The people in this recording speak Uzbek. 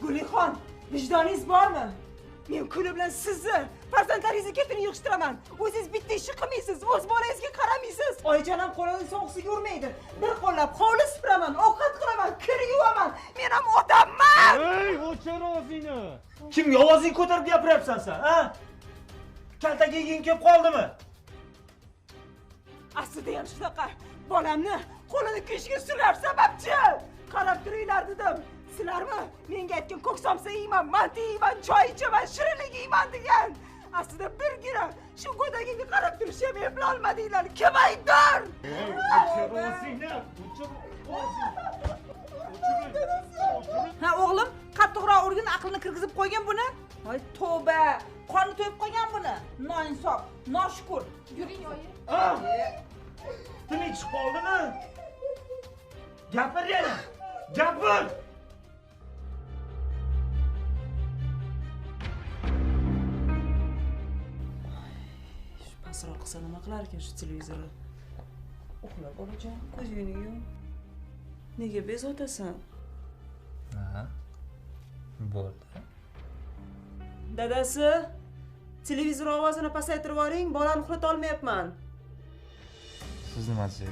Gulixon, vijdoningiz bormi? Men kuni bilan sizni, farzandlaringizni ketini yig'ishtiraman. O'zingiz bitta ishni qilmaysiz, o'z bolangizga qaramaysiz. Oyijonam qo'lini so'qsiga urmaydi. Bir qo'llab hovli supuraman, ovqat qilaman, kir yuvaman. Men ham odamman. Ey, o'chir ovozingni. Kimga ovozing ko'tarib gapiryapsan sen, ha? Kaltaga yeging kelib qoldimi? Aslida ham shunaqa. Bolamni qo'lini kuyishiga shular sababchi. Qarab turinglar dedim. Sizlarmi? Menga aytgan ko'k somsa yeyman, manti yeyman, choy ichaman, shirinlik yeyman degan. Aslida birgina shu go'dagingga qarab turishni ham eplolmadinglar. Kim aybdor? Ey, o'chir ovozingni. O'chir ovozingni. Ha o'g'lim, qattiqroq urgin, aqlini kirgizib qo'ygan buni. Voy tavba, qoni to'yib qolgan buni. Noinsof, noshukur. Yuring oyi. Tiling chiqib qoldimi? Gapir yana. Gapir. Pasroq qilsa nima qilar ekan shu televizorni? Uxla bolajon, ko'zingni yum. Nega bezotasan? Ha? Bo'ldi. Dadasi, televizor ovozini pasaytirib yuboring, bolani uxlata olmayapman. Siz nima deysiz?